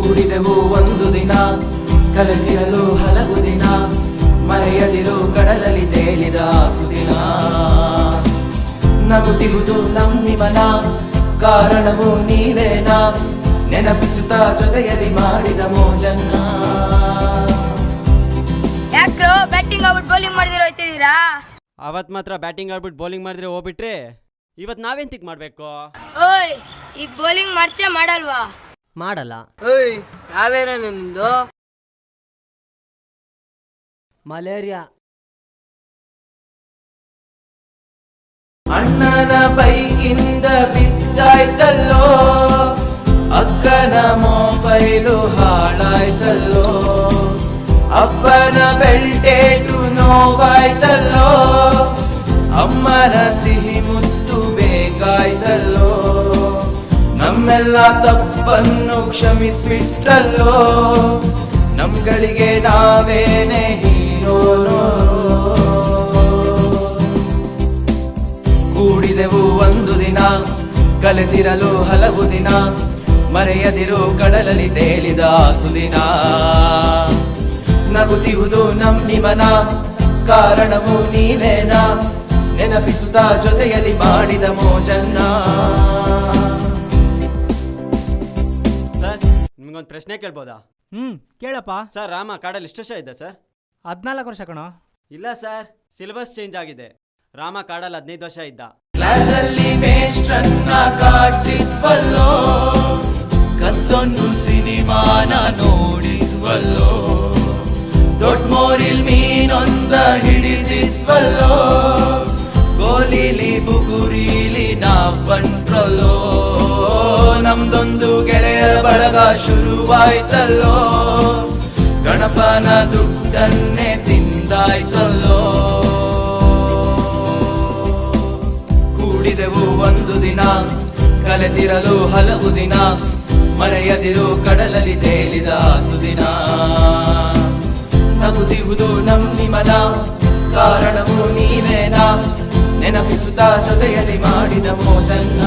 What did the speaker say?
ಕೂಡಿದೆವು ಒಂದು ದಿನ, ಕಲೆತಿರಲು ಹಲವು ದಿನ, ಮರೆಯದಿರು ಕಡಲಲ್ಲಿ ತೇಲಿದ ಸುದಿನ. ನಗುತ್ತಿರುವುದು ನಮ್ಮಿವನ, ಕಾರಣವು ನೀವೇನಾ, ನೆನಪಿಸುತ್ತಾ ಜೊತೆಯಲ್ಲಿ ಮಾಡಿದ ಮೋಜನ್ನ. ಯಾಕ್ರೋ ಬ್ಯಾಟಿಂಗ್ ಆಗ್ಬಿಟ್ಟು ಬೌಲಿಂಗ್ ಮಾಡಿದಿರೋ ಹೋಯ್ತಿದ್ದೀರಾ? ಅವತ್ ಮಾತ್ರ ಬ್ಯಾಟಿಂಗ್ ಆಡ್ಬಿಟ್ಟು ಬೌಲಿಂಗ್ ಮಾಡಿದ್ರೆ ಹೋಗ್ಬಿಟ್ರಿ, ಇವತ್ತು ನಾವೆಂತಿಕ್ ಮಾಡ್ಬೇಕು? ಓಯ್, ಈಗ ಬೌಲಿಂಗ್ ಮಾಡ್ಚೆ ಮಾಡಲ್ವಾ? ಮಾಡಲ್ಲ. ಓಯ್, ಯಾವೇನೇನು ನಿಂದು? ಮಲೇರಿಯಾ. ಅಣ್ಣನ ಬೈಕಿಂದ ಬಿದ್ದಾಯ್ತಲ್ಲೋ, ಅಕ್ಕನ ಮೊಬೈಲು ಹಾಳಾಯ್ತಲ್ಲೋ, ಅಪ್ಪನ ಬೆಲ್ಟೇಟು ನೋವಾಯ್ತಲ್ಲೋ, ಅಮ್ಮನ ಸಿಹಿ ಮುತ್ತು ಬೇಕಾಯ್ತಲ್ಲೋ. ನಮ್ಮೆಲ್ಲ ತಪ್ಪನ್ನು ಕ್ಷಮಿಸ್ಬಿಟ್ರಲ್ಲೋ, ನಮ್ಗಳಿಗೆ ನಾವೇನೆ ಹೀರೋನೋ. ಕೂಡಿದೆವು ಒಂದು ದಿನ, ಕಲೆತಿರಲು ಹಲವು ದಿನ, ಮರೆಯದಿರು ಕಡಲಲ್ಲಿ ತೇಲಿದ ಸುದಿನ. ನಗುತ್ತಿರುವುದು ನಮ್ಮಿವನ, ಕಾರಣವು ನೀವೇನಾ, ನೆನಪಿಸುತ್ತಾ ಜೊತೆಯಲ್ಲಿ ಮಾಡಿದ ಮೋಜನ್ನ. ಸರ್, ನಿಮ್ಗೊಂದು ಪ್ರಶ್ನೆ ಕೇಳ್ಬೋದಾ? ಕೇಳಪ್ಪ. ಸರ್, ರಾಮ ಕಾಡಲ್ಲಿ ಎಷ್ಟು ವರ್ಷ ಇದ್ದ ಸರ್? 14 ವರ್ಷ ಕಣೋ. ಇಲ್ಲ ಸರ್, ಸಿಲೆಬಸ್ ಚೇಂಜ್ ಆಗಿದೆ. ರಾಮ ಕಾಡಲ್ಲಿ 15 ವರ್ಷ ಇದ್ದ. ಕ್ಲಾಸಲ್ಲಿ ಮೇಷ್ಟ್ರನ್ನ ಕಾಡ್ಸಿದ್ವಲ್ಲೋ, ಕತ್ತೊಂದು ಸಿನಿಮಾನ ನೋಡಿದ್ವಲ್ಲೋ, ದೊಡ್ಡ ಮೋರಿಲ್ ಮೀನೊಂದ ಹಿಡಿದಿದ್ವಲ್ಲೋ, ಗೋಲಿಲಿ ಬುಗುರಿಲಿ ನಾವ್ ಬಂಟ್ರಲ್ಲೋ. ನಮ್ದೊಂದು ಗೆಳೆಯರ ಬಳಗ ಶುರುವಾಯ್ತಲ್ಲೋ, ಗಣಪನ ದುಡ್ಡನ್ನೇ ತಿಂದಾಯ್ತಲ್ಲೋ. ಕೂಡಿದೆವು ಒಂದು ದಿನ, ಕಲೆತಿರಲು ಹಲವು ದಿನ, ಮರೆಯದಿರು ಕಡಲಲ್ಲಿ ತೇಲಿದ ಸುದಿನ. ನಗುತ್ತಿರುವುದು ನಮ್ಮಿಮನ, ಕಾರಣವು ನೀವೇನಾ, ನೆನಪಿಸುತ್ತಾ ಜೊತೆಯಲ್ಲಿ ಮಾಡಿದ ಮೋಜನ್ನ.